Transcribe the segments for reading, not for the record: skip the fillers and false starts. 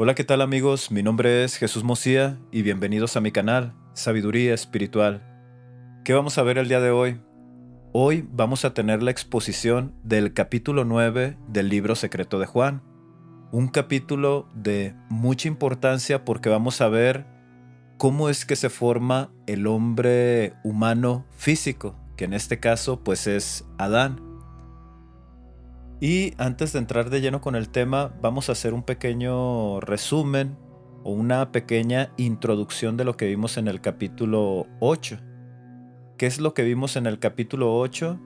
Hola, ¿qué tal amigos? Mi nombre es Jesús Mosía y bienvenidos a mi canal, Sabiduría Espiritual. ¿Qué vamos a ver el día de hoy? Hoy vamos a tener la exposición del capítulo 9 del libro secreto de Juan. Un capítulo de mucha importancia porque vamos a ver cómo es que se forma el hombre humano físico, que en este caso pues es Adán. Y antes de entrar de lleno con el tema, vamos a hacer un pequeño resumen o una pequeña introducción de lo que vimos en el capítulo 8. ¿Qué es lo que vimos en el capítulo 8?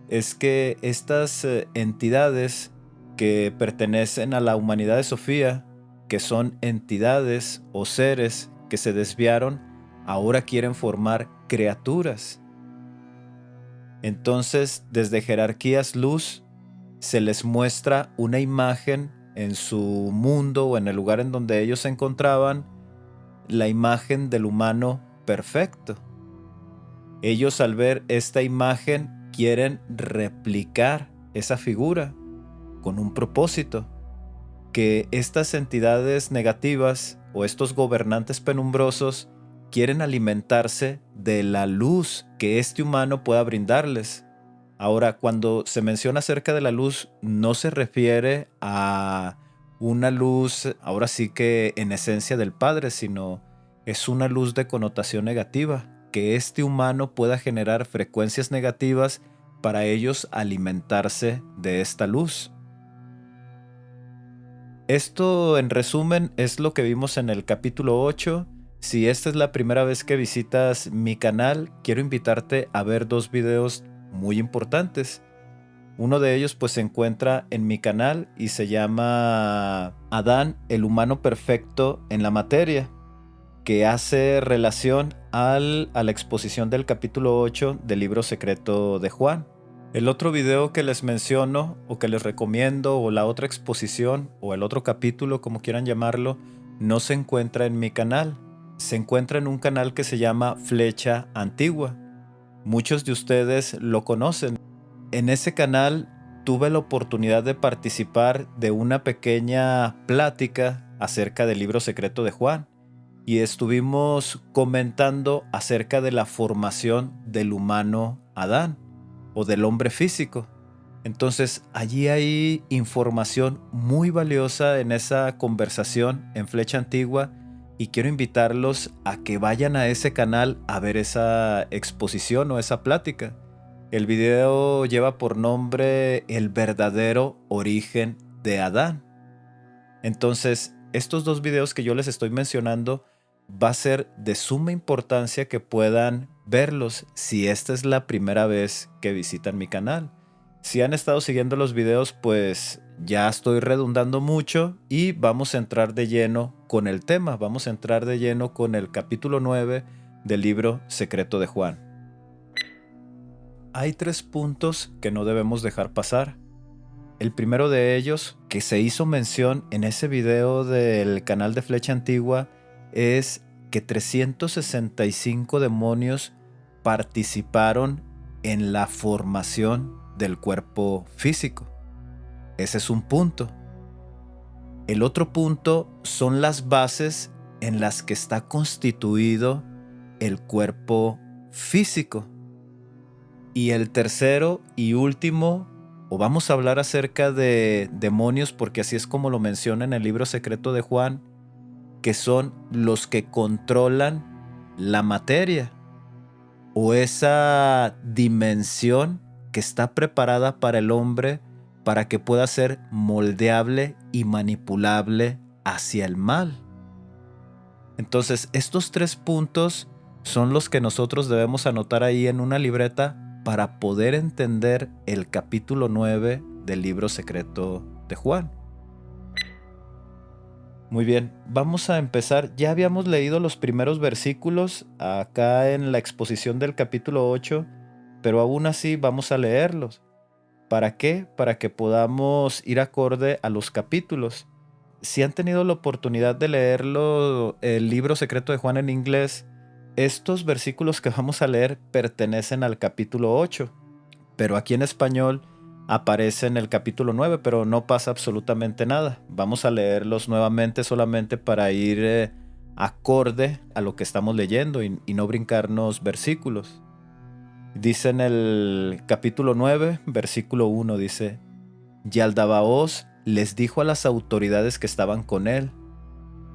Es que estas entidades que pertenecen a la humanidad de Sofía, que son entidades o seres que se desviaron, ahora quieren formar criaturas. Entonces, desde jerarquías luz, se les muestra una imagen en su mundo o en el lugar en donde ellos se encontraban, la imagen del humano perfecto. Ellos al ver esta imagen quieren replicar esa figura con un propósito, que estas entidades negativas o estos gobernantes penumbrosos quieren alimentarse de la luz que este humano pueda brindarles. Ahora, cuando se menciona acerca de la luz, no se refiere a una luz, ahora sí que en esencia del Padre, sino es una luz de connotación negativa, que este humano pueda generar frecuencias negativas para ellos alimentarse de esta luz. Esto, en resumen, es lo que vimos en el capítulo 8. Si esta es la primera vez que visitas mi canal, quiero invitarte a ver dos videos muy importantes. Uno de ellos pues se encuentra en mi canal y se llama Adán, el humano perfecto en la materia, que hace relación a la exposición del capítulo 8 del libro secreto de Juan. El otro video que les menciono o que les recomiendo o la otra exposición o el otro capítulo, como quieran llamarlo, no se encuentra en mi canal. Se encuentra en un canal que se llama Flecha Antigua. Muchos de ustedes lo conocen. En ese canal tuve la oportunidad de participar de una pequeña plática acerca del libro secreto de Juan y estuvimos comentando acerca de la formación del humano Adán o del hombre físico. Entonces allí hay información muy valiosa en esa conversación en Flecha Antigua y quiero invitarlos a que vayan a ese canal a ver esa exposición o esa plática. El video lleva por nombre El verdadero origen de Adán. Entonces, estos dos videos que yo les estoy mencionando va a ser de suma importancia que puedan verlos si esta es la primera vez que visitan mi canal. Si han estado siguiendo los videos, pues ya estoy redundando mucho y vamos a entrar de lleno con el tema. Vamos a entrar de lleno con el capítulo 9 del libro secreto de Juan. Hay tres puntos que no debemos dejar pasar. El primero de ellos, que se hizo mención en ese video del canal de Flecha Antigua, es que 365 demonios participaron en la formación del cuerpo físico. Ese es un punto. El otro punto son las bases en las que está constituido el cuerpo físico. Y el tercero y último, o vamos a hablar acerca de demonios, porque así es como lo menciona en el libro secreto de Juan, que son los que controlan la materia o esa dimensión que está preparada para el hombre para que pueda ser moldeable y manipulable hacia el mal. Entonces, estos tres puntos son los que nosotros debemos anotar ahí en una libreta para poder entender el capítulo 9 del libro secreto de Juan. Muy bien, vamos a empezar. Ya habíamos leído los primeros versículos acá en la exposición del capítulo 8, pero aún así vamos a leerlos. ¿Para qué? Para que podamos ir acorde a los capítulos. Si han tenido la oportunidad de leerlo, el libro secreto de Juan en inglés, estos versículos que vamos a leer pertenecen al capítulo 8, pero aquí en español aparece en el capítulo 9, pero no pasa absolutamente nada. Vamos a leerlos nuevamente solamente para ir acorde a lo que estamos leyendo y no brincarnos versículos. Dice en el capítulo 9, versículo 1, dice: Yaldabaoth les dijo a las autoridades que estaban con él: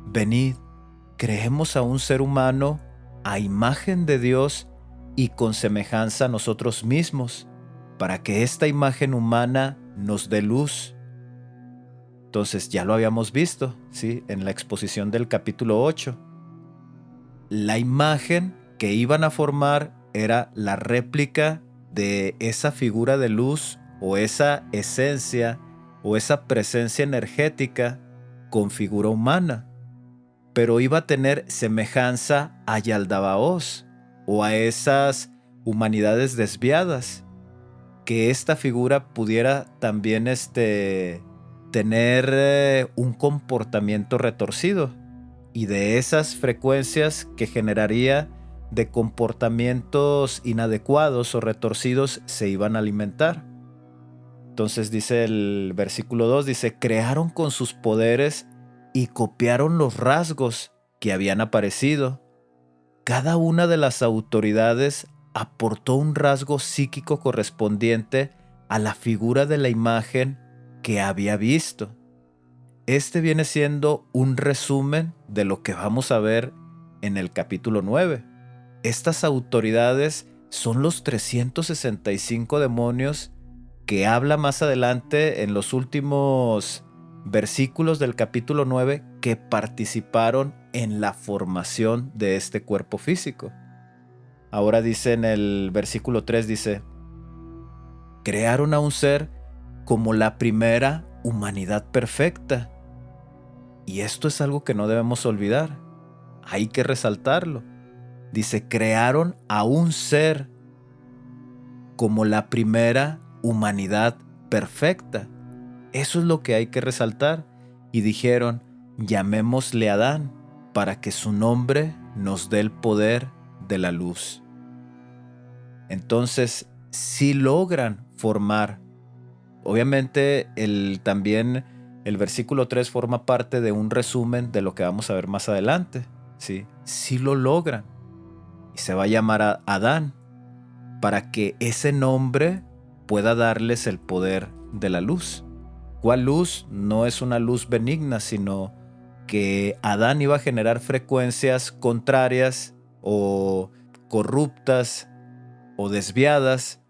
Venid, creemos a un ser humano a imagen de Dios y con semejanza a nosotros mismos, para que esta imagen humana nos dé luz. Entonces ya lo habíamos visto, ¿sí? En la exposición del capítulo 8. La imagen que iban a formar era la réplica de esa figura de luz o esa esencia o esa presencia energética con figura humana, pero iba a tener semejanza a Yaldabaoth o a esas humanidades desviadas, que esta figura pudiera también tener un comportamiento retorcido, y de esas frecuencias que generaría de comportamientos inadecuados o retorcidos se iban a alimentar. Entonces dice el versículo 2, dice: crearon con sus poderes y copiaron los rasgos que habían aparecido. Cada una de las autoridades aportó un rasgo psíquico correspondiente a la figura de la imagen que había visto. Este viene siendo un resumen de lo que vamos a ver en el capítulo 9. Estas autoridades son los 365 demonios que habla más adelante en los últimos versículos del capítulo 9 que participaron en la formación de este cuerpo físico. Ahora dice en el versículo 3, dice: crearon a un ser como la primera humanidad perfecta. Y esto es algo que no debemos olvidar. Hay que resaltarlo. Dice: crearon a un ser como la primera humanidad perfecta. Eso es lo que hay que resaltar. Y dijeron: llamémosle Adán, para que su nombre nos dé el poder de la luz. Entonces, si logran formar, obviamente también el versículo 3 forma parte de un resumen de lo que vamos a ver más adelante, ¿sí? Si lo logran, y se va a llamar Adán, para que ese nombre pueda darles el poder de la luz. ¿Cuál luz? No es una luz benigna, sino que Adán iba a generar frecuencias contrarias o corruptas o desviadas,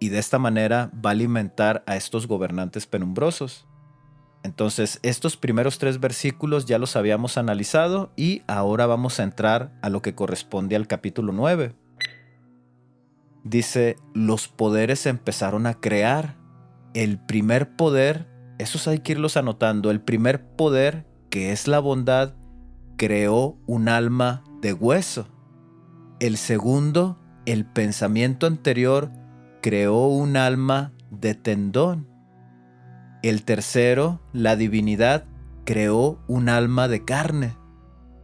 y de esta manera va a alimentar a estos gobernantes penumbrosos. Entonces, estos primeros 3 versículos ya los habíamos analizado y ahora vamos a entrar a lo que corresponde al capítulo 9. Dice: los poderes empezaron a crear. El primer poder, esos hay que irlos anotando, el primer poder, que es la bondad, creó un alma de hueso. El segundo, el pensamiento anterior, creó un alma de tendón. El tercero, la divinidad, creó un alma de carne.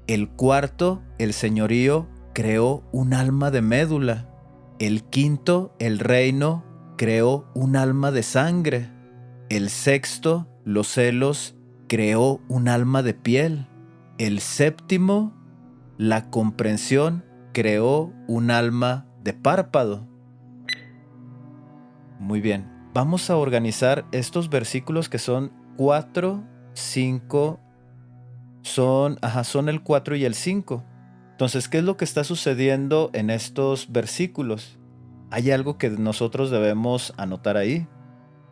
El cuarto, el señorío, creó un alma de médula. El quinto, el reino, creó un alma de sangre. El sexto, los celos, creó un alma de piel. El séptimo, la comprensión, creó un alma de párpado. Muy bien, vamos a organizar estos versículos que son 4, 5, son el 4 y el 5. Entonces, ¿qué es lo que está sucediendo en estos versículos? Hay algo que nosotros debemos anotar ahí.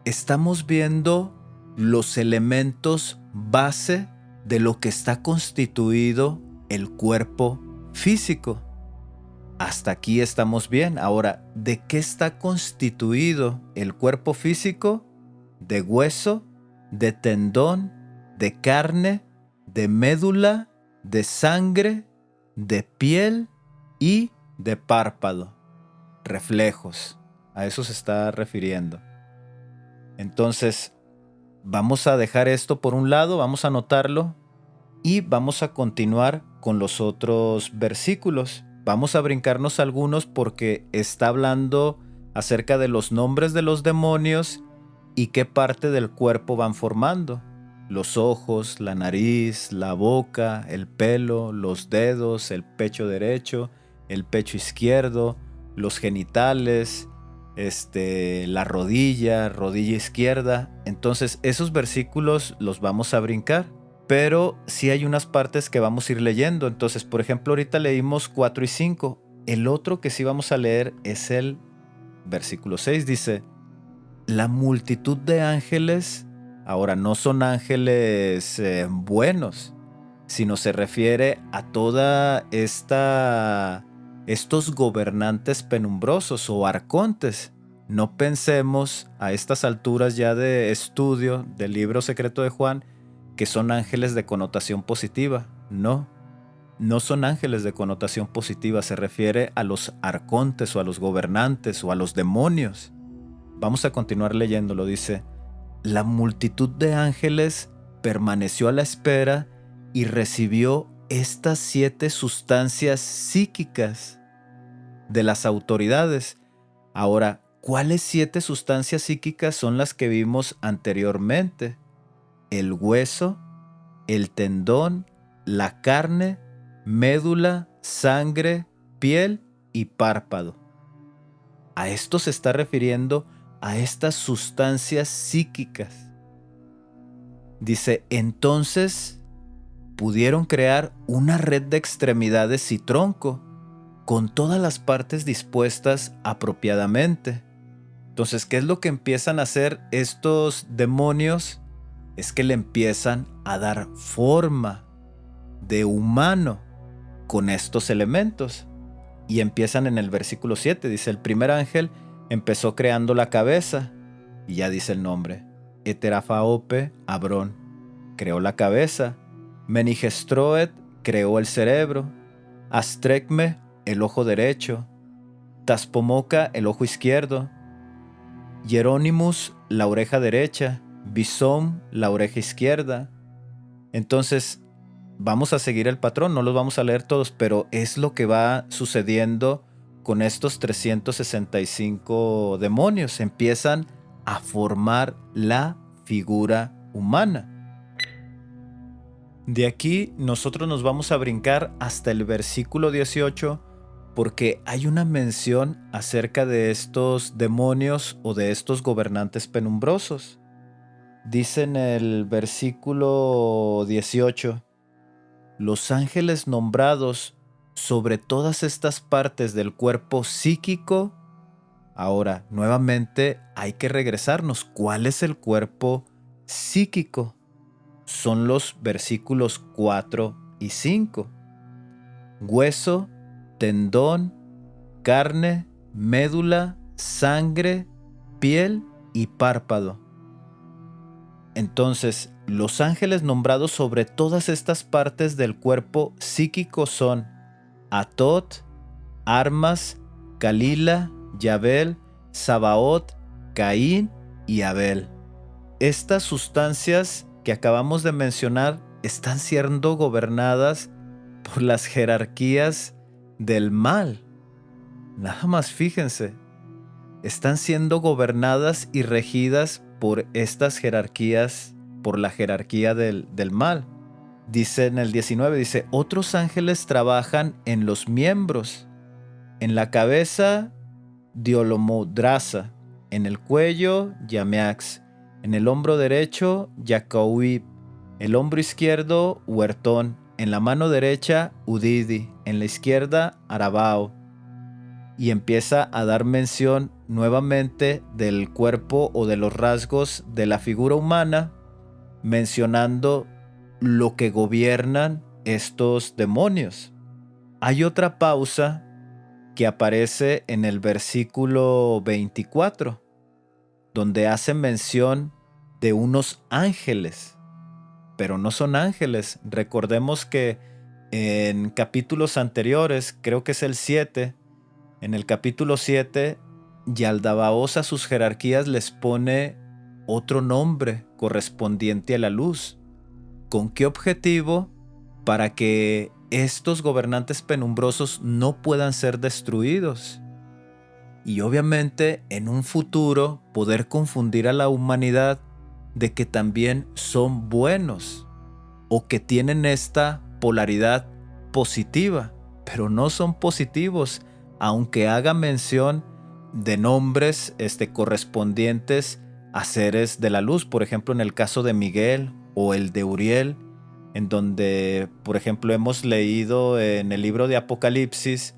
Estamos viendo los elementos base de lo que está constituido el cuerpo físico. Hasta aquí estamos bien. Ahora, ¿de qué está constituido el cuerpo físico? De hueso, de tendón, de carne, de médula, de sangre, de piel y de párpado. Reflejos. A eso se está refiriendo. Entonces, vamos a dejar esto por un lado, vamos a anotarlo y vamos a continuar con los otros versículos. Vamos a brincarnos algunos porque está hablando acerca de los nombres de los demonios y qué parte del cuerpo van formando. Los ojos, la nariz, la boca, el pelo, los dedos, el pecho derecho, el pecho izquierdo, los genitales, la rodilla izquierda. Entonces esos versículos los vamos a brincar, pero sí hay unas partes que vamos a ir leyendo. Entonces, por ejemplo, ahorita leímos 4 y 5. El otro que sí vamos a leer es el versículo 6. Dice: la multitud de ángeles, ahora no son ángeles buenos, sino se refiere a estos gobernantes penumbrosos o arcontes. No pensemos a estas alturas ya de estudio del libro secreto de Juan que son ángeles de connotación positiva. No, no son ángeles de connotación positiva, se refiere a los arcontes o a los gobernantes o a los demonios. Vamos a continuar leyéndolo, dice: la multitud de ángeles permaneció a la espera y recibió estas 7 sustancias psíquicas de las autoridades. Ahora, ¿cuáles 7 sustancias psíquicas son las que vimos anteriormente? El hueso, el tendón, la carne, médula, sangre, piel y párpado. A esto se está refiriendo, a estas sustancias psíquicas. Dice: entonces pudieron crear una red de extremidades y tronco, con todas las partes dispuestas apropiadamente. Entonces, ¿qué es lo que empiezan a hacer estos demonios? Es que le empiezan a dar forma de humano con estos elementos. Y empiezan en el versículo 7, dice: el primer ángel empezó creando la cabeza, y ya dice el nombre: Eterafaope Abrón creó la cabeza, Menigestroet creó el cerebro, Astrecme el ojo derecho, Taspomoca el ojo izquierdo, Hieronymus la oreja derecha, Bisom la oreja izquierda. Entonces vamos a seguir el patrón, no los vamos a leer todos, pero es lo que va sucediendo con estos 365 demonios. Empiezan a formar la figura humana. De aquí nosotros nos vamos a brincar hasta el versículo 18, porque hay una mención acerca de estos demonios o de estos gobernantes penumbrosos. Dice en el versículo 18: los ángeles nombrados sobre todas estas partes del cuerpo psíquico. Ahora, nuevamente hay que regresarnos. ¿Cuál es el cuerpo psíquico? Son los versículos 4 y 5. Hueso, tendón, carne, médula, sangre, piel y párpado. Entonces, los ángeles nombrados sobre todas estas partes del cuerpo psíquico son Atot, Armas, Calila, Yabel, Sabaoth, Caín y Abel. Estas sustancias que acabamos de mencionar están siendo gobernadas por las jerarquías del mal. Nada más fíjense, están siendo gobernadas y regidas por estas jerarquías, por la jerarquía del mal. Dice en el 19, dice: otros ángeles trabajan en los miembros, en la cabeza Diolomodrasa, en el cuello Yameax, en el hombro derecho Yacauib, el hombro izquierdo Huertón, en la mano derecha Udidi, en la izquierda Arabao. Y empieza a dar mención nuevamente del cuerpo o de los rasgos de la figura humana, mencionando lo que gobiernan estos demonios. Hay otra pausa que aparece en el versículo 24, donde hace mención de unos ángeles, pero no son ángeles. Recordemos que en capítulos anteriores, creo que es el 7, en el capítulo 7, Yaldabaoth a sus jerarquías les pone otro nombre correspondiente a la luz. ¿Con qué objetivo? Para que estos gobernantes penumbrosos no puedan ser destruidos. y obviamente en un futuro poder confundir a la humanidad de que también son buenos o que tienen esta polaridad positiva, pero no son positivos, aunque haga mención de nombres correspondientes a seres de la luz, por ejemplo en el caso de Miguel o el de Uriel, en donde por ejemplo hemos leído en el libro de Apocalipsis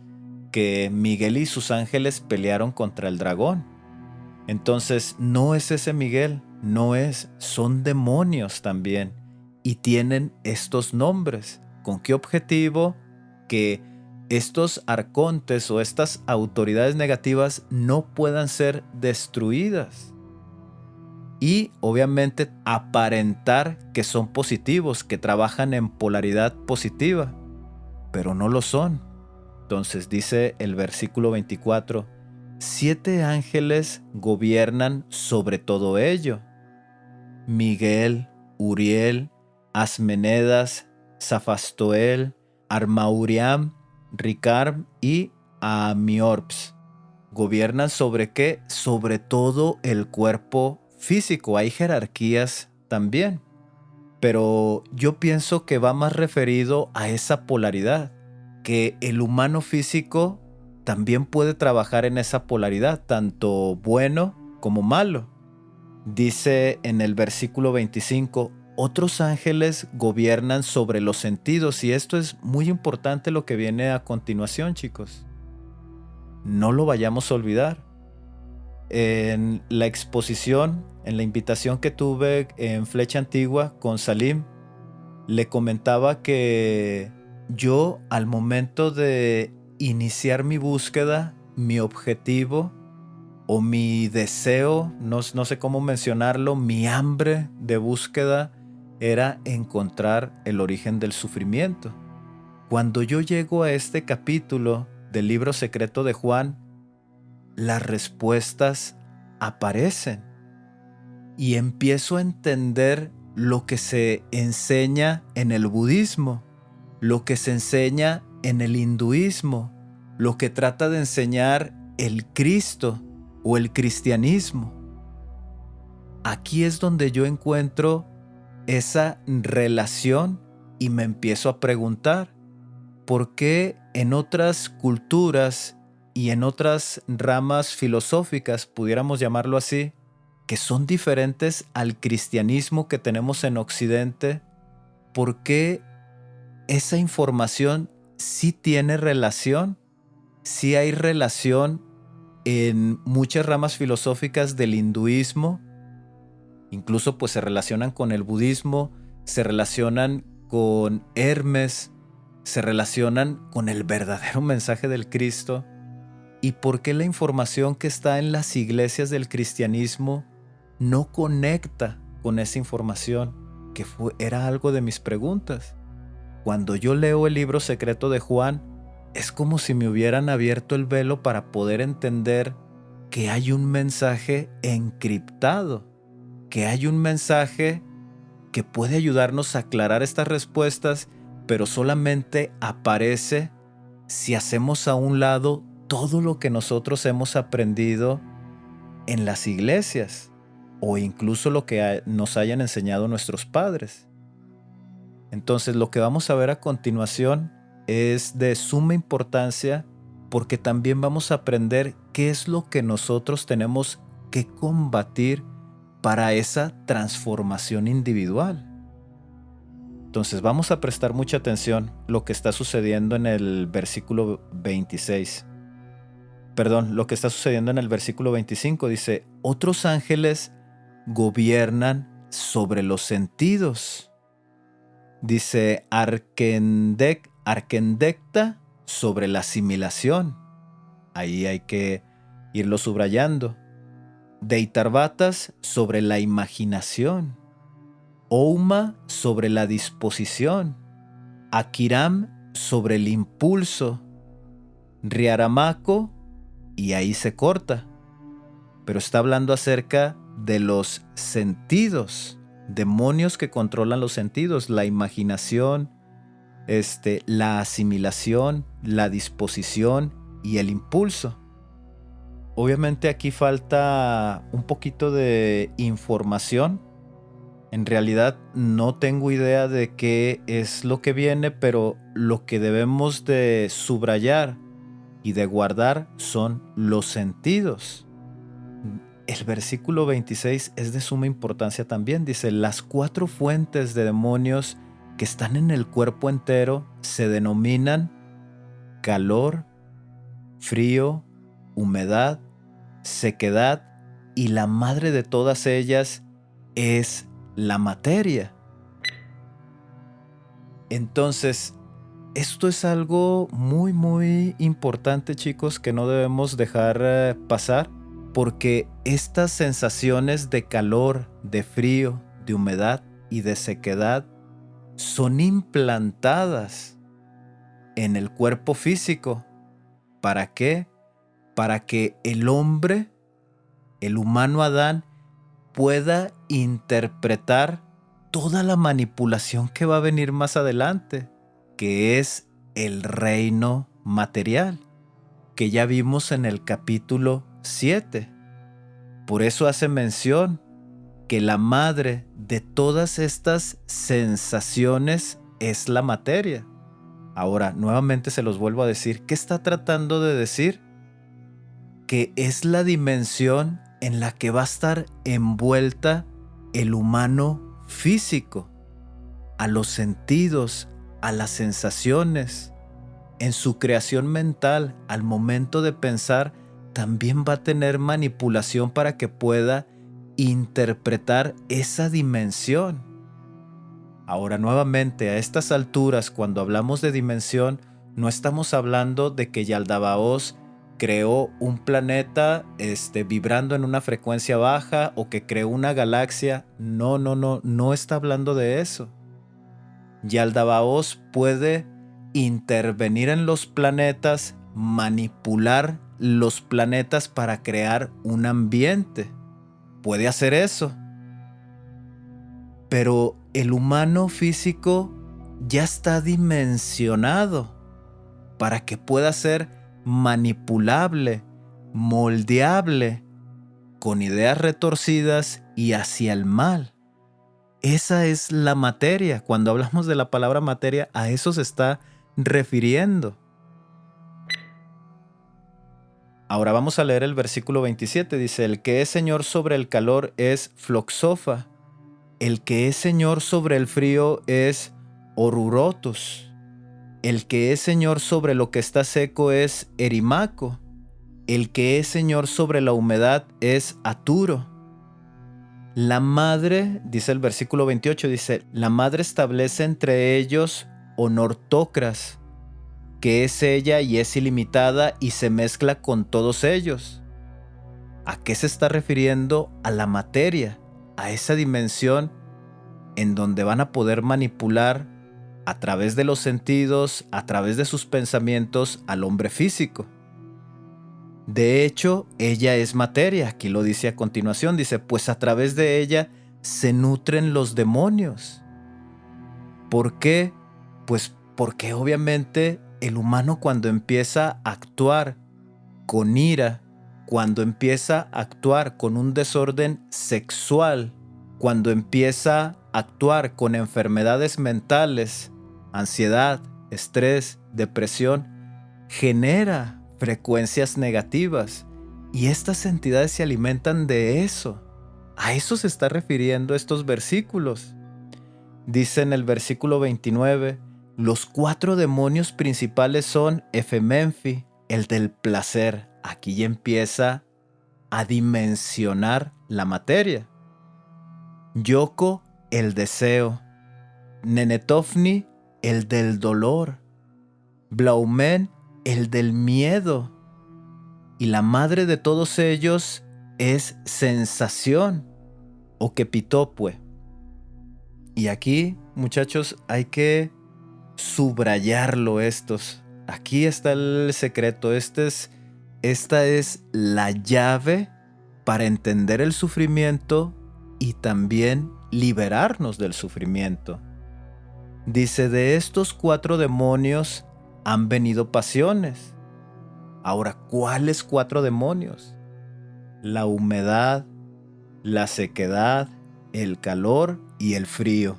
que Miguel y sus ángeles pelearon contra el dragón. Entonces no es ese Miguel, no es, son demonios también y tienen estos nombres. ¿Con qué objetivo? Que estos arcontes o estas autoridades negativas no puedan ser destruidas. Y obviamente aparentar que son positivos, que trabajan en polaridad positiva, pero no lo son. Entonces dice el versículo 24, 7 ángeles gobiernan sobre todo ello. Miguel, Uriel, Asmenedas, Safastoel, Armauriam, Ricarm y Amiorps. ¿Gobiernan sobre qué? Sobre todo el cuerpo físico. Hay jerarquías también. Pero yo pienso que va más referido a esa polaridad, que el humano físico también puede trabajar en esa polaridad, tanto bueno como malo. Dice en el versículo 25, otros ángeles gobiernan sobre los sentidos, y esto es muy importante lo que viene a continuación, chicos. No lo vayamos a olvidar. En la exposición, en la invitación que tuve en Flecha Antigua con Salim, le comentaba que yo al momento de iniciar mi búsqueda, mi objetivo o mi deseo, no sé cómo mencionarlo, mi hambre de búsqueda era encontrar el origen del sufrimiento. Cuando yo llego a este capítulo del libro secreto de Juan, las respuestas aparecen y empiezo a entender lo que se enseña en el budismo, lo que se enseña en el hinduismo, lo que trata de enseñar el Cristo o el cristianismo. Aquí es donde yo encuentro esa relación y me empiezo a preguntar, ¿por qué en otras culturas y en otras ramas filosóficas, pudiéramos llamarlo así, que son diferentes al cristianismo que tenemos en Occidente, por qué esa información sí tiene relación? Sí hay relación en muchas ramas filosóficas del hinduismo, incluso pues se relacionan con el budismo, se relacionan con Hermes, se relacionan con el verdadero mensaje del Cristo. ¿Y por qué la información que está en las iglesias del cristianismo no conecta con esa información? Que era algo de mis preguntas. Cuando yo leo el libro secreto de Juan, es como si me hubieran abierto el velo para poder entender que hay un mensaje encriptado, que hay un mensaje que puede ayudarnos a aclarar estas respuestas, pero solamente aparece si hacemos a un lado todo lo que nosotros hemos aprendido en las iglesias o incluso lo que nos hayan enseñado nuestros padres. Entonces, lo que vamos a ver a continuación es de suma importancia porque también vamos a aprender qué es lo que nosotros tenemos que combatir para esa transformación individual. Entonces vamos a prestar mucha atención a lo que está sucediendo en el versículo 26. Perdón, lo que está sucediendo en el versículo 25 dice, otros ángeles gobiernan sobre los sentidos. Dice arquendecta sobre la asimilación. Ahí hay que irlo subrayando. Deitarvatas sobre la imaginación. Ouma sobre la disposición. Akiram sobre el impulso. Riaramako, y ahí se corta. Pero está hablando acerca de los sentidos. Demonios que controlan los sentidos, la imaginación, la asimilación, la disposición y el impulso. obviamente aquí falta un poquito de información. En realidad no tengo idea de qué es lo que viene, pero lo que debemos de subrayar y de guardar son los sentidos. El versículo 26 es de suma importancia también. Dice, las 4 fuentes de demonios que están en el cuerpo entero se denominan calor, frío, humedad, sequedad, y la madre de todas ellas es la materia. Entonces, esto es algo muy, muy importante, chicos, que no debemos dejar pasar, porque estas sensaciones de calor, de frío, de humedad y de sequedad son implantadas en el cuerpo físico. ¿Para qué? Para que el hombre, el humano Adán, pueda interpretar toda la manipulación que va a venir más adelante, que es el reino material, que ya vimos en el capítulo 7. Por eso hace mención que la madre de todas estas sensaciones es la materia. Ahora, nuevamente se los vuelvo a decir, ¿qué está tratando de decir? Que es la dimensión en la que va a estar envuelta el humano físico, a los sentidos, a las sensaciones. En su creación mental, al momento de pensar, también va a tener manipulación para que pueda interpretar esa dimensión. Ahora, nuevamente, a estas alturas, cuando hablamos de dimensión, no estamos hablando de que Yaldabaoth creó un planeta vibrando en una frecuencia baja o que creó una galaxia. No está hablando de eso. Yaldabaoth puede intervenir en los planetas, manipular los planetas para crear un ambiente. Puede hacer eso. Pero el humano físico ya está dimensionado para que pueda ser manipulable, moldeable, con ideas retorcidas y hacia el mal. Esa es la materia. Cuando hablamos de la palabra materia, a eso se está refiriendo. Ahora vamos a leer el versículo 27. Dice, el que es señor sobre el calor es Floxofa. El que es señor sobre el frío es Orurotus. El que es señor sobre lo que está seco es Erimaco. El que es señor sobre la humedad es Aturo. La madre, dice el versículo 28, dice, la madre establece entre ellos Onortocras, que es ella y es ilimitada y se mezcla con todos ellos. ¿A qué se está refiriendo? A la materia, a esa dimensión en donde van a poder manipular a través de los sentidos, a través de sus pensamientos al hombre físico. De hecho, ella es materia, aquí lo dice a continuación, dice, pues a través de ella se nutren los demonios. ¿Por qué? Pues porque obviamente el humano cuando empieza a actuar con ira, cuando empieza a actuar con un desorden sexual, cuando empieza a actuar con enfermedades mentales, ansiedad, estrés, depresión, genera frecuencias negativas y estas entidades se alimentan de eso. A eso se está refiriendo estos versículos. Dice en el versículo 29, los 4 demonios principales son Efemenfi, el del placer. Aquí ya empieza a dimensionar la materia. Yoko, el deseo. Nenetofni, el del dolor. Blaumen, el del miedo. Y la madre de todos ellos es sensación o Kepitopue. Y aquí, muchachos, hay que subrayarlo estos. Aquí está el secreto. Esta es la llave para entender el sufrimiento y también liberarnos del sufrimiento. Dice, de estos 4 demonios han venido pasiones. Ahora, ¿cuáles 4 demonios? la humedad, la sequedad, el calor y el frío,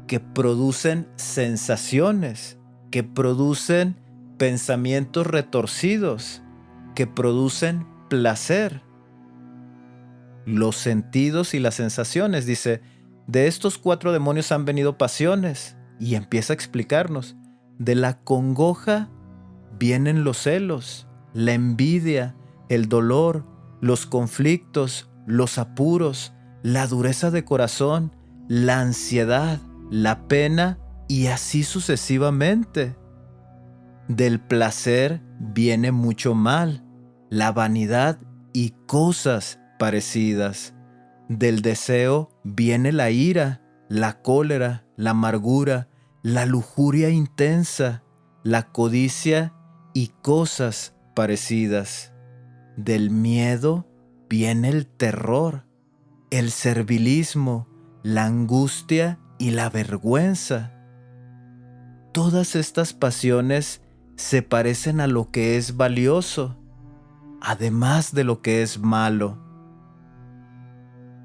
que producen sensaciones, que producen pensamientos retorcidos, que producen placer. Los sentidos y las sensaciones, dice, de estos 4 demonios han venido pasiones, y empieza a explicarnos. De la congoja vienen los celos, la envidia, el dolor, los conflictos, los apuros, la dureza de corazón, la ansiedad, la pena y así sucesivamente. Del placer viene mucho mal, la vanidad y cosas parecidas. Del deseo viene la ira, la cólera, la amargura, la lujuria intensa, la codicia y cosas parecidas. Del miedo viene el terror, el servilismo, la angustia y la vergüenza. Todas estas pasiones se parecen a lo que es valioso, además de lo que es malo.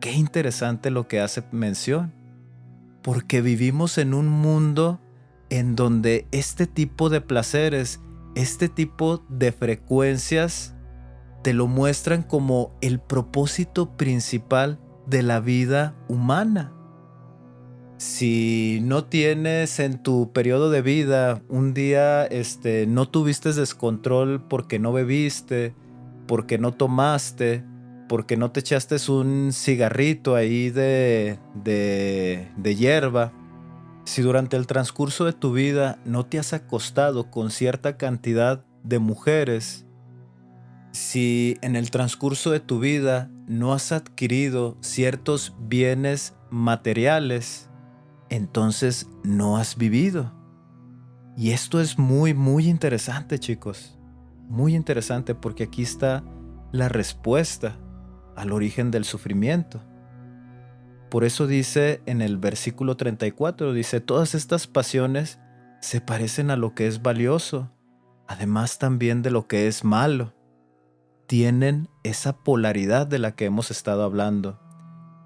Qué interesante lo que hace mención, porque vivimos en un mundo en donde este tipo de placeres, este tipo de frecuencias, te lo muestran como el propósito principal de la vida humana. Si no tienes en tu periodo de vida un día, no tuviste descontrol porque no bebiste, porque no tomaste, porque no te echaste un cigarrito ahí de hierba, si durante el transcurso de tu vida no te has acostado con cierta cantidad de mujeres, si en el transcurso de tu vida no has adquirido ciertos bienes materiales, entonces no has vivido. Y esto es muy, muy interesante, chicos. Muy interesante porque aquí está la respuesta al origen del sufrimiento. Por eso dice en el versículo 34, dice, todas estas pasiones se parecen a lo que es valioso, además también de lo que es malo. Tienen esa polaridad de la que hemos estado hablando.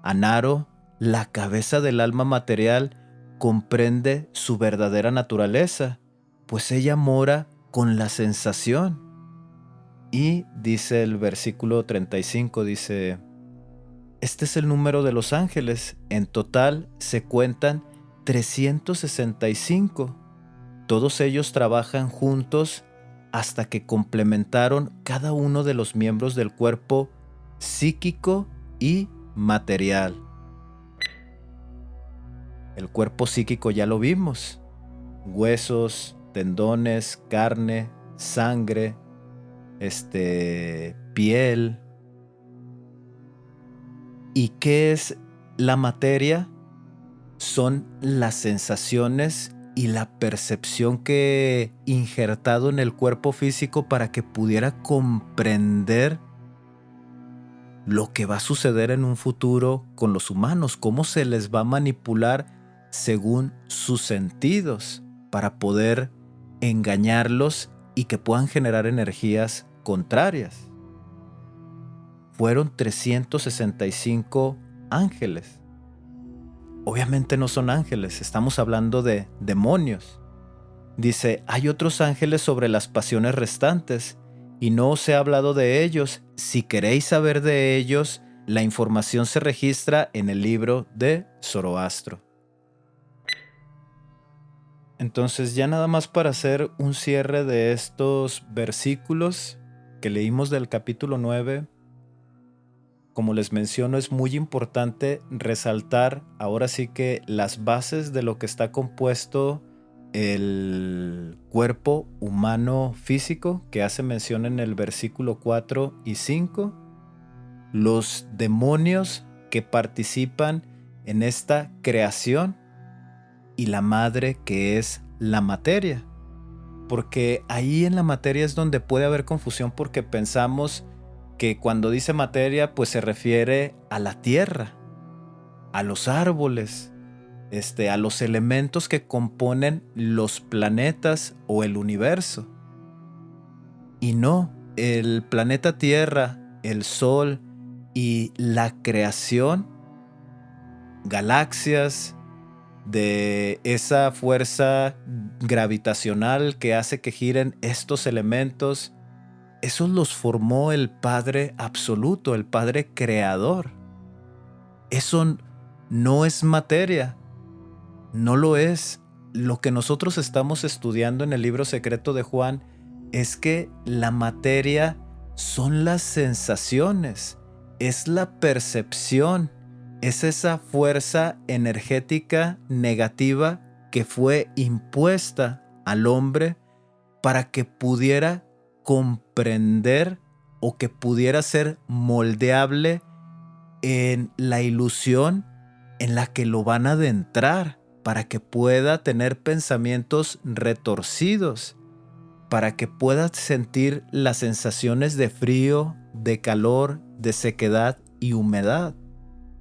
Anaro, la cabeza del alma material, comprende su verdadera naturaleza, pues ella mora con la sensación. Y dice el versículo 35, dice, este es el número de los ángeles, en total se cuentan 365. Todos ellos trabajan juntos hasta que complementaron cada uno de los miembros del cuerpo psíquico y material. El cuerpo psíquico ya lo vimos. Huesos, tendones, carne, sangre, piel. ¿Y qué es la materia? Son las sensaciones y la percepción que he injertado en el cuerpo físico para que pudiera comprender lo que va a suceder en un futuro con los humanos, cómo se les va a manipular según sus sentidos para poder engañarlos y que puedan generar energías contrarias. Fueron 365 ángeles. Obviamente no son ángeles, estamos hablando de demonios. Dice, hay otros ángeles sobre las pasiones restantes, y no os he hablado de ellos. Si queréis saber de ellos, la información se registra en el libro de Zoroastro. Entonces, ya nada más para hacer un cierre de estos versículos que leímos del capítulo 9, como les menciono, es muy importante resaltar ahora sí que las bases de lo que está compuesto el cuerpo humano físico, que hace mención en el versículo 4 y 5, los demonios que participan en esta creación y la madre que es la materia. Porque ahí en la materia es donde puede haber confusión, porque pensamos que cuando dice materia pues se refiere a la tierra, a los árboles, a los elementos que componen los planetas o el universo. Y no, el planeta Tierra el Sol y la creación, galaxias, de esa fuerza gravitacional que hace que giren estos elementos, esos los formó el Padre absoluto, el Padre creador. Eso no es materia, no lo es. Lo que nosotros estamos estudiando en el libro secreto de Juan es que la materia son las sensaciones, es la percepción, es esa fuerza energética negativa que fue impuesta al hombre para que pudiera comprender o que pudiera ser moldeable en la ilusión en la que lo van a adentrar, para que pueda tener pensamientos retorcidos, para que pueda sentir las sensaciones de frío, de calor, de sequedad y humedad.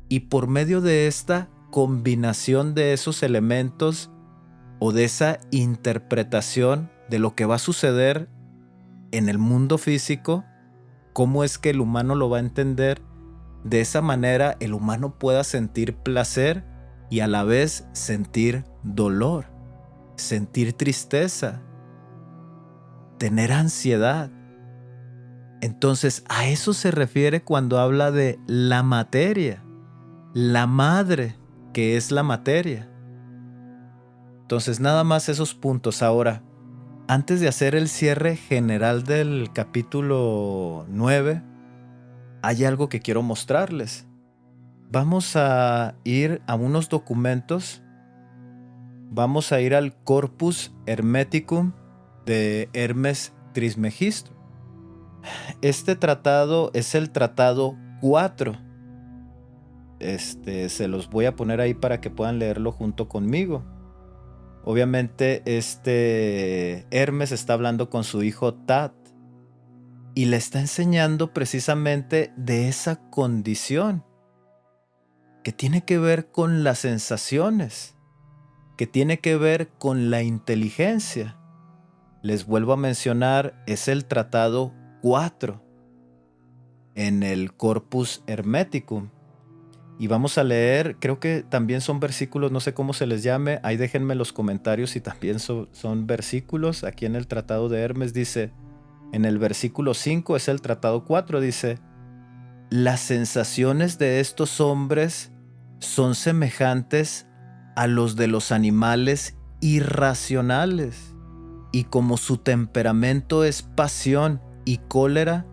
Y por medio de esta combinación de esos elementos o de esa interpretación de lo que va a suceder en el mundo físico, cómo es que el humano lo va a entender, de esa manera el humano pueda sentir placer y a la vez sentir dolor, sentir tristeza, tener ansiedad. Entonces, a eso se refiere cuando habla de la materia, la madre que es la materia. Entonces, nada más esos puntos. Ahora, antes de hacer el cierre general del capítulo 9, hay algo que quiero mostrarles. Vamos a ir a unos documentos. Vamos a ir al Corpus Hermeticum de Hermes Trismegisto. Este tratado es el tratado 4. Se los voy a poner ahí para que puedan leerlo junto conmigo. Obviamente Hermes está hablando con su hijo Tat y le está enseñando precisamente de esa condición que tiene que ver con las sensaciones, que tiene que ver con la inteligencia. Les vuelvo a mencionar, es el tratado 4 en el Corpus Hermeticum. Y vamos a leer, creo que también son versículos, no sé cómo se les llame, ahí déjenme en los comentarios si también son versículos. Aquí en el tratado de Hermes dice, en el versículo 5 es el tratado 4, dice: las sensaciones de estos hombres son semejantes a los de los animales irracionales, y como su temperamento es pasión y cólera,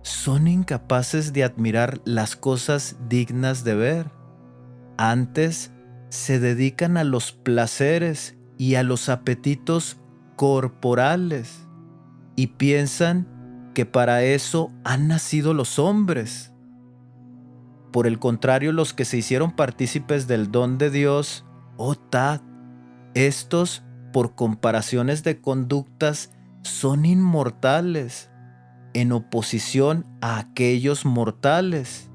son incapaces de admirar las cosas dignas de ver. Antes se dedican a los placeres y a los apetitos corporales y piensan que para eso han nacido los hombres. Por el contrario, los que se hicieron partícipes del don de Dios, oh Tat, estos, por comparaciones de conductas, son inmortales, en oposición a aquellos mortales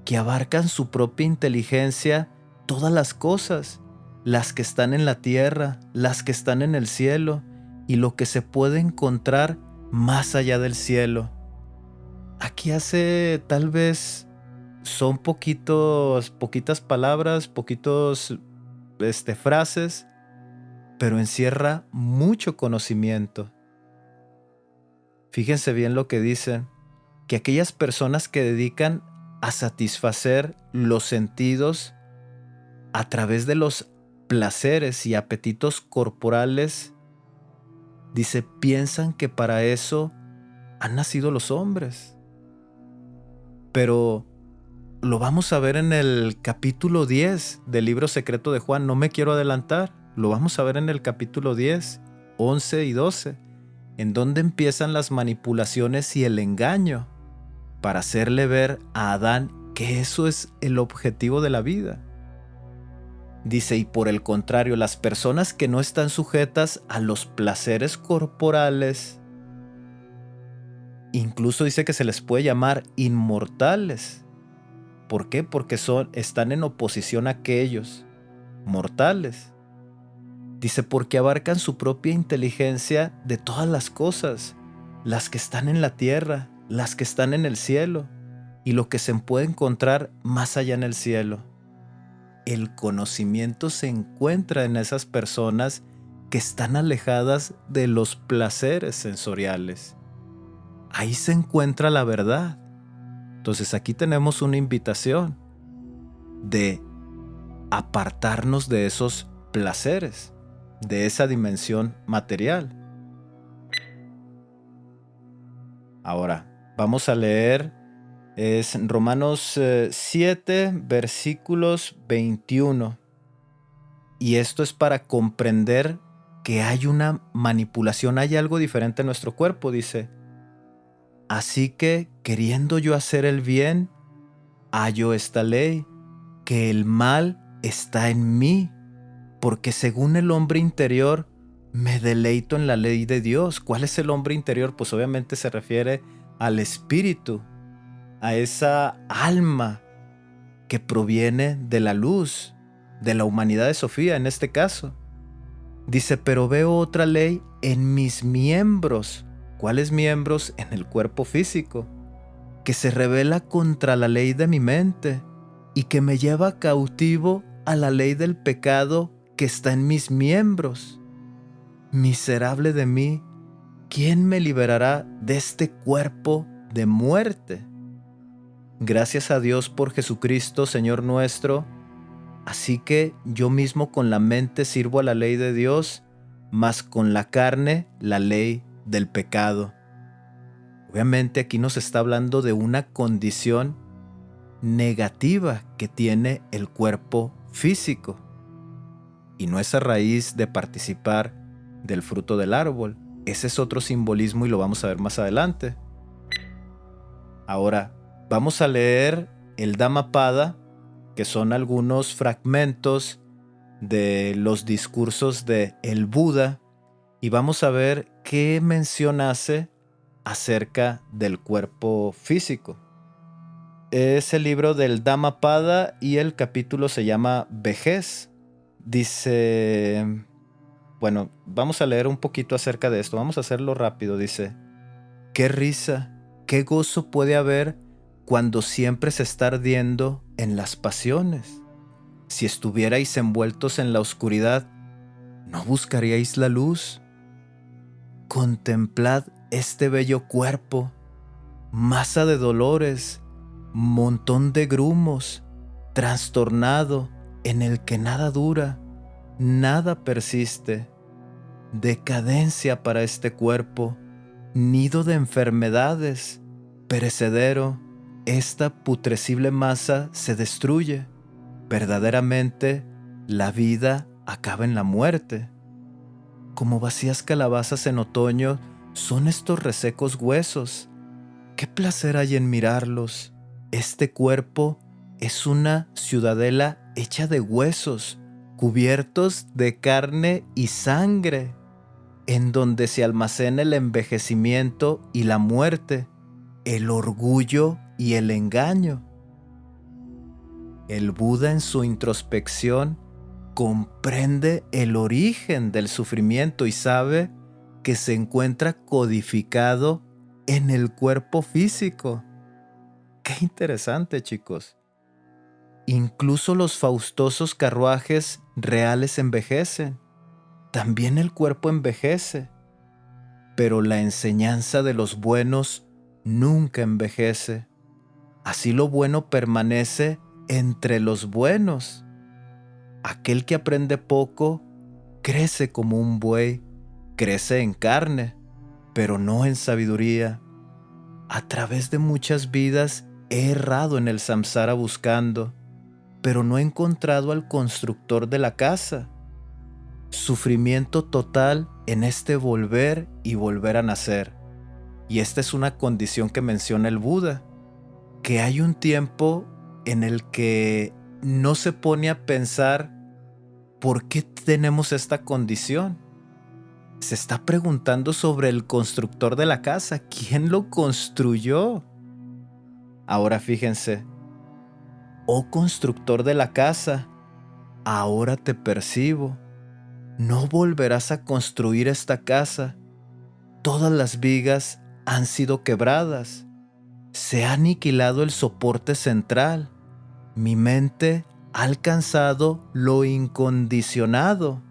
que abarcan su propia inteligencia todas las cosas, las que están en la tierra, las que están en el cielo y lo que se puede encontrar más allá del cielo. Aquí hace tal vez son poquitas palabras, poquitos frases, pero encierra mucho conocimiento. Fíjense bien lo que dicen, que aquellas personas que dedican a satisfacer los sentidos a través de los placeres y apetitos corporales, dice, piensan que para eso han nacido los hombres. Pero lo vamos a ver en el capítulo 10 del libro secreto de Juan, no me quiero adelantar, lo vamos a ver en el capítulo 10, 11 y 12. En donde empiezan las manipulaciones y el engaño para hacerle ver a Adán que eso es el objetivo de la vida. Dice, y por el contrario, las personas que no están sujetas a los placeres corporales, incluso dice que se les puede llamar inmortales. ¿Por qué? Porque están en oposición a aquellos mortales. Dice, porque abarcan su propia inteligencia de todas las cosas, las que están en la tierra, las que están en el cielo, y lo que se puede encontrar más allá en el cielo. El conocimiento se encuentra en esas personas que están alejadas de los placeres sensoriales. Ahí se encuentra la verdad. Entonces aquí tenemos una invitación de apartarnos de esos placeres, de esa dimensión material. Ahora, vamos a leer, es Romanos 7, versículos 21. Y esto es para comprender que hay una manipulación, hay algo diferente en nuestro cuerpo, dice. Así que, queriendo yo hacer el bien, hallo esta ley, que el mal está en mí, porque según el hombre interior, me deleito en la ley de Dios. ¿Cuál es el hombre interior? Pues obviamente se refiere al espíritu, a esa alma que proviene de la luz, de la humanidad de Sofía en este caso. Dice, pero veo otra ley en mis miembros. ¿Cuáles miembros? En el cuerpo físico, que se rebela contra la ley de mi mente y que me lleva cautivo a la ley del pecado que está en mis miembros. Miserable de mí, ¿quién me liberará de este cuerpo de muerte? Gracias a Dios por Jesucristo, Señor nuestro. Así que yo mismo con la mente sirvo a la ley de Dios, mas con la carne la ley del pecado. Obviamente aquí nos está hablando de una condición negativa que tiene el cuerpo físico. Y no es a raíz de participar del fruto del árbol. Ese es otro simbolismo y lo vamos a ver más adelante. Ahora, vamos a leer el Dhammapada, que son algunos fragmentos de los discursos de el Buda, y vamos a ver qué mención hace acerca del cuerpo físico. Es el libro del Dhammapada y el capítulo se llama Vejez. Dice, bueno, vamos a leer un poquito acerca de esto, vamos a hacerlo rápido. Dice, qué risa, qué gozo puede haber cuando siempre se está ardiendo en las pasiones. Si estuvierais envueltos en la oscuridad, ¿no buscaríais la luz? Contemplad este bello cuerpo, masa de dolores, montón de grumos, trastornado, en el que nada dura, nada persiste. Decadencia para este cuerpo, nido de enfermedades, perecedero, esta putrecible masa se destruye. Verdaderamente, la vida acaba en la muerte. Como vacías calabazas en otoño son estos resecos huesos. ¿Qué placer hay en mirarlos? Este cuerpo es una ciudadela hecha de huesos, cubiertos de carne y sangre, en donde se almacena el envejecimiento y la muerte, el orgullo y el engaño. El Buda en su introspección comprende el origen del sufrimiento y sabe que se encuentra codificado en el cuerpo físico. Qué interesante, chicos. Incluso los faustosos carruajes reales envejecen. También el cuerpo envejece. Pero la enseñanza de los buenos nunca envejece. Así lo bueno permanece entre los buenos. Aquel que aprende poco crece como un buey, crece en carne, pero no en sabiduría. A través de muchas vidas he errado en el samsara buscando, pero no he encontrado al constructor de la casa. Sufrimiento total en este volver y volver a nacer. Y esta es una condición que menciona el Buda, que hay un tiempo en el que no se pone a pensar por qué tenemos esta condición. Se está preguntando sobre el constructor de la casa. ¿Quién lo construyó? Ahora fíjense. Oh constructor de la casa, ahora te percibo. No volverás a construir esta casa. Todas las vigas han sido quebradas. Se ha aniquilado el soporte central. Mi mente ha alcanzado lo incondicionado.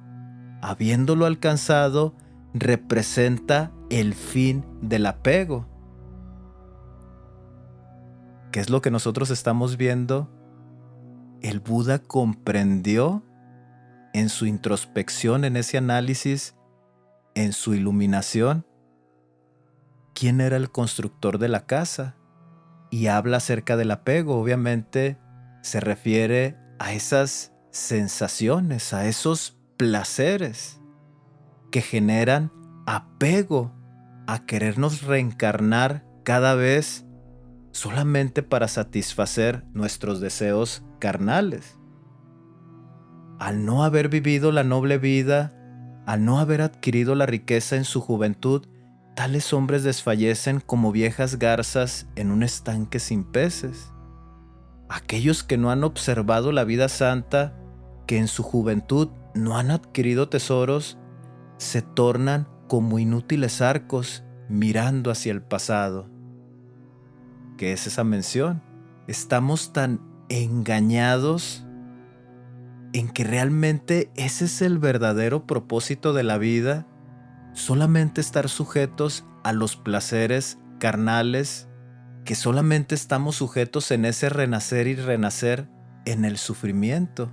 Habiéndolo alcanzado, representa el fin del apego. ¿Qué es lo que nosotros estamos viendo? El Buda comprendió en su introspección, en ese análisis, en su iluminación, quién era el constructor de la casa, y habla acerca del apego. Obviamente se refiere a esas sensaciones, a esos placeres que generan apego a querernos reencarnar cada vez solamente para satisfacer nuestros deseos carnales. Al no haber vivido la noble vida, al no haber adquirido la riqueza en su juventud, tales hombres desfallecen como viejas garzas en un estanque sin peces. Aquellos que no han observado la vida santa, que en su juventud no han adquirido tesoros, se tornan como inútiles arcos mirando hacia el pasado. ¿Qué es esa mención? Estamos tan engañados en que realmente ese es el verdadero propósito de la vida, solamente estar sujetos a los placeres carnales, que solamente estamos sujetos en ese renacer y renacer en el sufrimiento,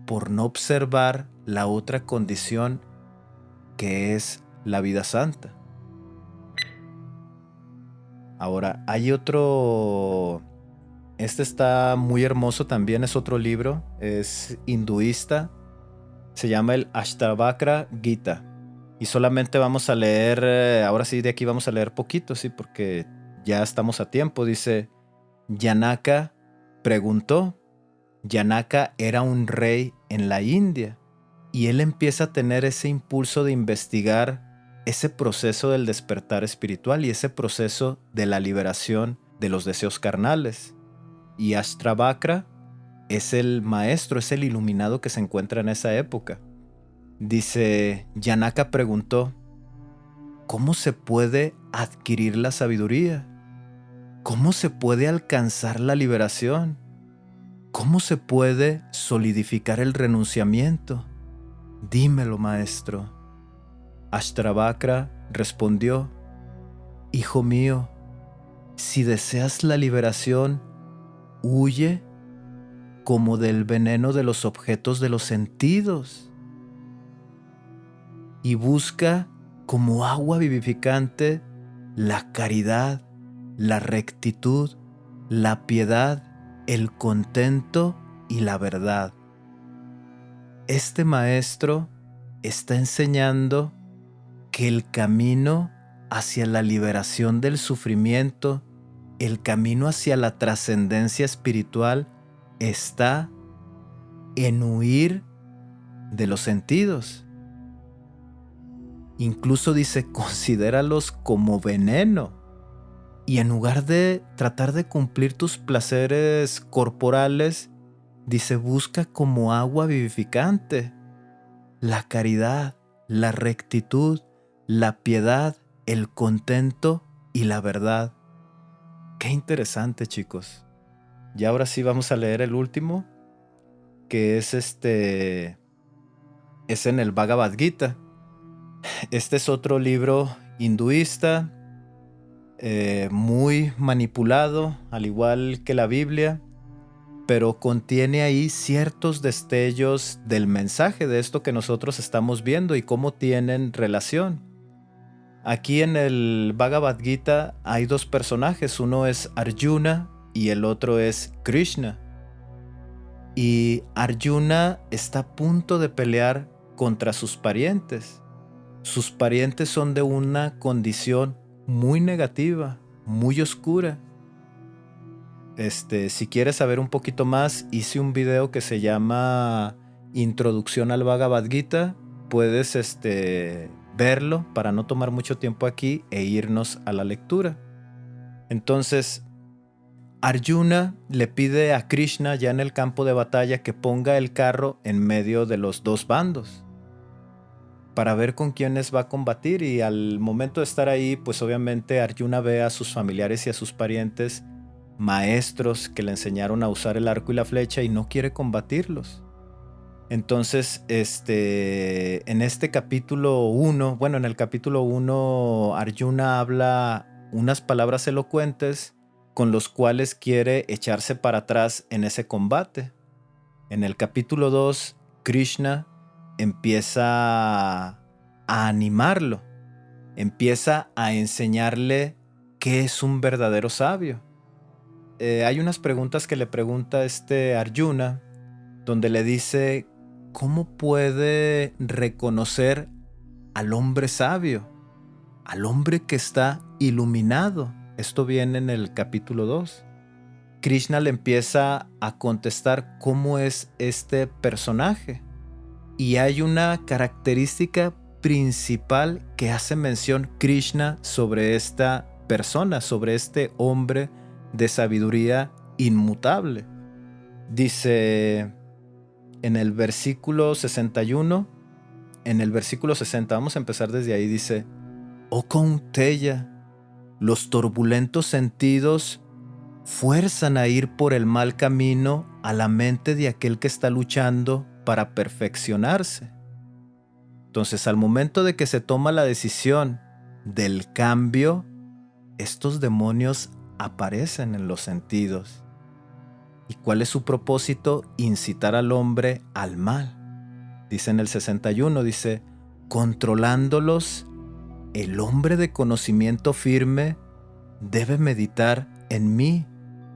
por no observar la otra condición que es la vida santa. Ahora, hay otro. Este está muy hermoso también, es otro libro, es hinduista, se llama el Ashtavakra Gita. Y solamente vamos a leer, ahora sí de aquí vamos a leer poquito, sí, porque ya estamos a tiempo. Dice, Janaka preguntó. Janaka era un rey en la India y él empieza a tener ese impulso de investigar ese proceso del despertar espiritual y ese proceso de la liberación de los deseos carnales. Y Ashtavakra es el maestro, es el iluminado que se encuentra en esa época. Dice, Janaka preguntó, ¿cómo se puede adquirir la sabiduría? ¿Cómo se puede alcanzar la liberación? ¿Cómo se puede solidificar el renunciamiento? Dímelo, maestro. Ashtavakra respondió, hijo mío, si deseas la liberación, huye como del veneno de los objetos de los sentidos y busca como agua vivificante la caridad, la rectitud, la piedad, el contento y la verdad. Este maestro está enseñando que el camino hacia la liberación del sufrimiento, el camino hacia la trascendencia espiritual, está en huir de los sentidos. Incluso dice, considéralos como veneno. Y en lugar de tratar de cumplir tus placeres corporales, dice, busca como agua vivificante la caridad, la rectitud, la piedad, el contento y la verdad. Qué interesante, chicos. Y ahora sí vamos a leer el último, que es es en el Bhagavad Gita. Este es otro libro hinduista, muy manipulado, al igual que la Biblia, pero contiene ahí ciertos destellos del mensaje de esto que nosotros estamos viendo y cómo tienen relación. Aquí en el Bhagavad Gita hay dos personajes, uno es Arjuna y el otro es Krishna. Y Arjuna está a punto de pelear contra sus parientes. Sus parientes son de una condición muy negativa, muy oscura. Si quieres saber un poquito más, hice un video que se llama Introducción al Bhagavad Gita. Puedes verlo para no tomar mucho tiempo aquí e irnos a la lectura. Entonces, Arjuna le pide a Krishna ya en el campo de batalla que ponga el carro en medio de los dos bandos. para ver con quiénes va a combatir, y al momento de estar ahí, pues obviamente Arjuna ve a sus familiares y a sus parientes, maestros que le enseñaron a usar el arco y la flecha, y no quiere combatirlos. Entonces, en este capítulo 1, bueno, en el capítulo 1, Arjuna habla unas palabras elocuentes con los cuales quiere echarse para atrás en ese combate. En el capítulo 2, Krishna empieza a animarlo, empieza a enseñarle qué es un verdadero sabio. Hay unas preguntas que le pregunta Arjuna, donde le dice cómo puede reconocer al hombre sabio, al hombre que está iluminado. Esto viene en el capítulo 2. Krishna le empieza a contestar cómo es este personaje. Y hay una característica principal que hace mención Krishna sobre esta persona, sobre este hombre de sabiduría inmutable. Dice en el versículo 61, en el versículo 60, vamos a empezar desde ahí, dice: Oh Kaunteya, los turbulentos sentidos fuerzan a ir por el mal camino a la mente de aquel que está luchando para perfeccionarse. Entonces, al momento de que se toma la decisión del cambio, estos demonios aparecen en los sentidos. ¿Y cuál es su propósito? Incitar al hombre al mal. Dice en el 61, dice: controlándolos, el hombre de conocimiento firme debe meditar en mí.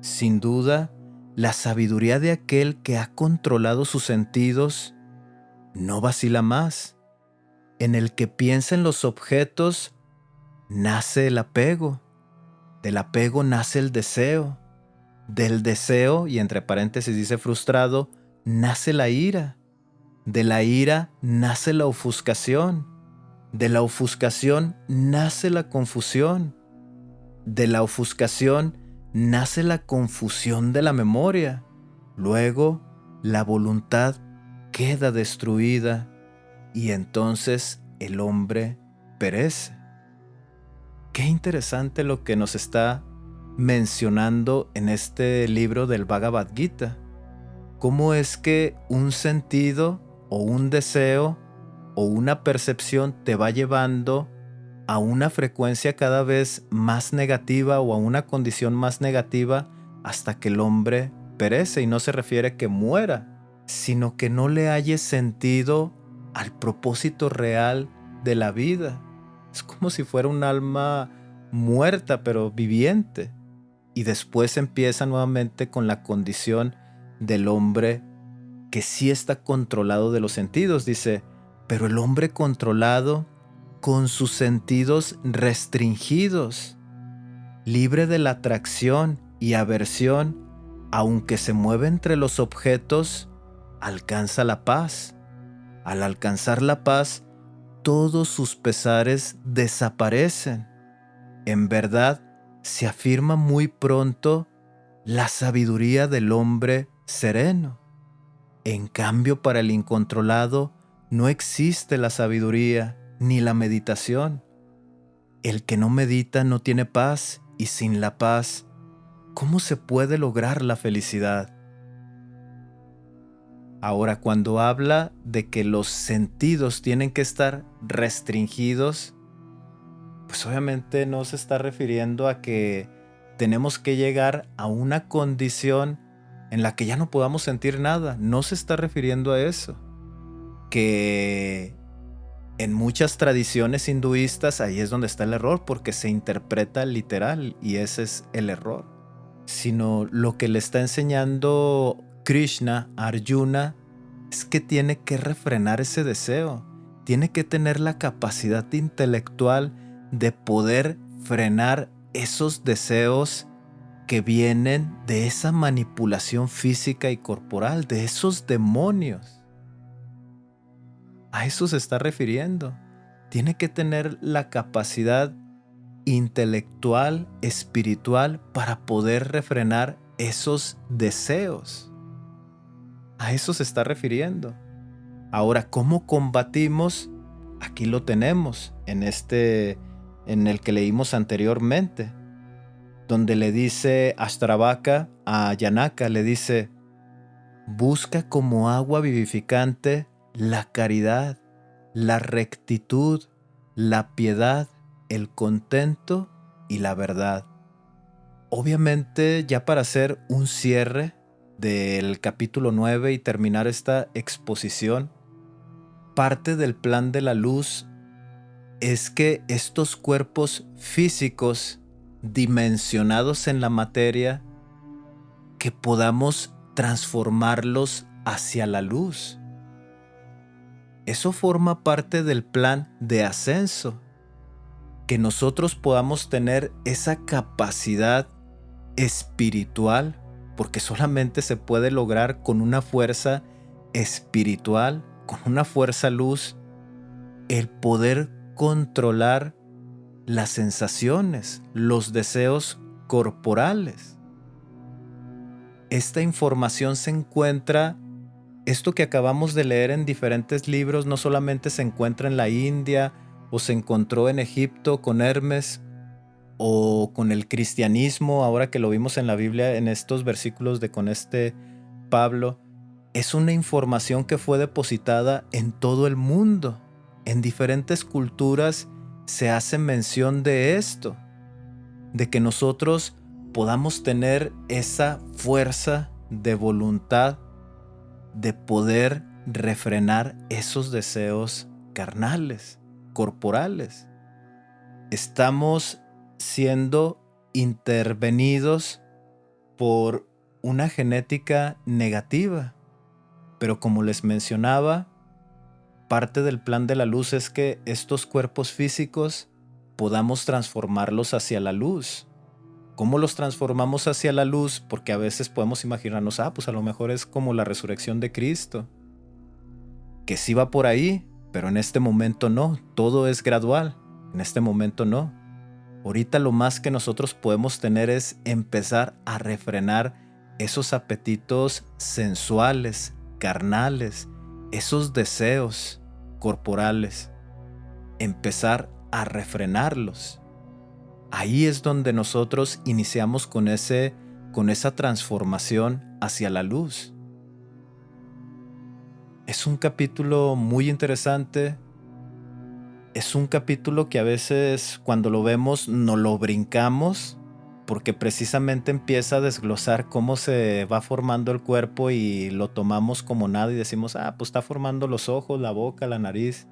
Sin duda, la sabiduría de aquel que ha controlado sus sentidos no vacila más. En el que piensa en los objetos, nace el apego. Del apego nace el deseo. Del deseo, y entre paréntesis dice frustrado, nace la ira. De la ira nace la ofuscación. De la ofuscación nace la confusión. De la ofuscación nace la confusión de la memoria. Luego, la voluntad queda destruida y entonces el hombre perece. Qué interesante lo que nos está mencionando en este libro del Bhagavad Gita. ¿Cómo es que un sentido o un deseo o una percepción te va llevando a una frecuencia cada vez más negativa o a una condición más negativa hasta que el hombre perece? Y no se refiere que muera, sino que no le halle sentido al propósito real de la vida. Es como si fuera un alma muerta pero viviente. Y después empieza nuevamente con la condición del hombre que sí está controlado de los sentidos. Dice: pero el hombre controlado con sus sentidos restringidos, libre de la atracción y aversión, aunque se mueve entre los objetos, alcanza la paz. Al alcanzar la paz, todos sus pesares desaparecen. En verdad, se afirma muy pronto la sabiduría del hombre sereno. En cambio, para el incontrolado no existe la sabiduría ni la meditación. El que no medita no tiene paz, y sin la paz, ¿cómo se puede lograr la felicidad? Ahora, cuando habla de que los sentidos tienen que estar restringidos, pues obviamente no se está refiriendo a que tenemos que llegar a una condición en la que ya no podamos sentir nada. No se está refiriendo a eso. Que en muchas tradiciones hinduistas ahí es donde está el error, porque se interpreta literal y ese es el error. Sino lo que le está enseñando Krishna a Arjuna es que tiene que refrenar ese deseo. Tiene que tener la capacidad intelectual de poder frenar esos deseos que vienen de esa manipulación física y corporal, de esos demonios. A eso se está refiriendo. Tiene que tener la capacidad intelectual, espiritual, para poder refrenar esos deseos. A eso se está refiriendo. Ahora, ¿cómo combatimos Aquí lo tenemos, en el que leímos anteriormente, donde le dice Ashtravaka a Janaka, le dice: busca como agua vivificante la caridad, la rectitud, la piedad, el contento y la verdad. Obviamente, ya para hacer un cierre del capítulo 9 y terminar esta exposición, parte del plan de la luz es que estos cuerpos físicos dimensionados en la materia, que podamos transformarlos hacia la luz. Eso forma parte del plan de ascenso, que nosotros podamos tener esa capacidad espiritual, porque solamente se puede lograr con una fuerza espiritual, con una fuerza luz, el poder controlar las sensaciones, los deseos corporales. Esta información se encuentra, esto que acabamos de leer en diferentes libros, no solamente se encuentra en la India o se encontró en Egipto con Hermes o con el cristianismo, ahora que lo vimos en la Biblia en estos versículos de con este Pablo. Es una información que fue depositada en todo el mundo. En diferentes culturas se hace mención de esto, de que nosotros podamos tener esa fuerza de voluntad de poder refrenar esos deseos carnales, corporales. Estamos siendo intervenidos por una genética negativa, pero como les mencionaba, parte del plan de la luz es que estos cuerpos físicos podamos transformarlos hacia la luz. ¿Cómo los transformamos hacia la luz? Porque a veces podemos imaginarnos, pues a lo mejor es como la resurrección de Cristo, que sí va por ahí, pero en este momento no, todo es gradual, en este momento no. Ahorita lo más que nosotros podemos tener es empezar a refrenar esos apetitos sensuales, carnales, esos deseos corporales, empezar a refrenarlos. Ahí es donde nosotros iniciamos con esa transformación hacia la luz. Es un capítulo muy interesante. Es un capítulo que a veces cuando lo vemos no lo brincamos, porque precisamente empieza a desglosar cómo se va formando el cuerpo y lo tomamos como nada y decimos, pues está formando los ojos, la boca, la nariz.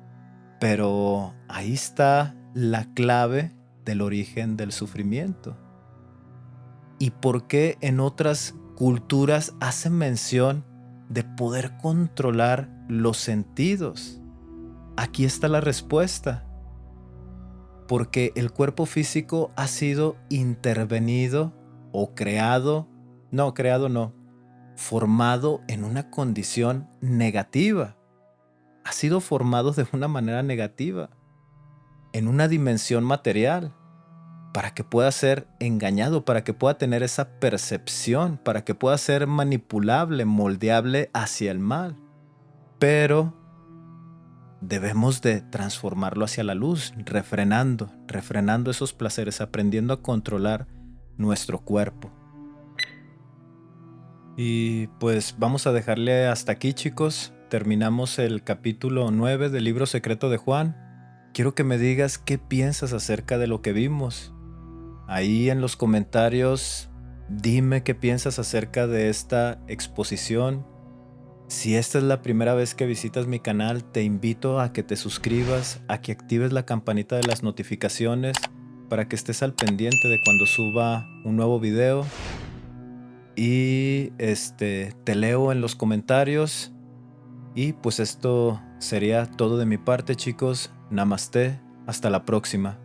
Pero ahí está la clave del origen del sufrimiento. ¿Y por qué en otras culturas hacen mención de poder controlar los sentidos? Aquí está la respuesta. Porque el cuerpo físico ha sido intervenido o formado en una condición negativa. Ha sido formado de una manera negativa, en una dimensión material, para que pueda ser engañado, para que pueda tener esa percepción, para que pueda ser manipulable, moldeable hacia el mal. Pero debemos de transformarlo hacia la luz, refrenando esos placeres, aprendiendo a controlar nuestro cuerpo. Y pues vamos a dejarle hasta aquí, chicos. Terminamos el capítulo 9 del libro secreto de Juan. Quiero que me digas qué piensas acerca de lo que vimos. Ahí en los comentarios, dime qué piensas acerca de esta exposición. Si esta es la primera vez que visitas mi canal, te invito a que te suscribas, a que actives la campanita de las notificaciones para que estés al pendiente de cuando suba un nuevo video. Y te leo en los comentarios. Y pues esto sería todo de mi parte, chicos. Namaste. Hasta la próxima.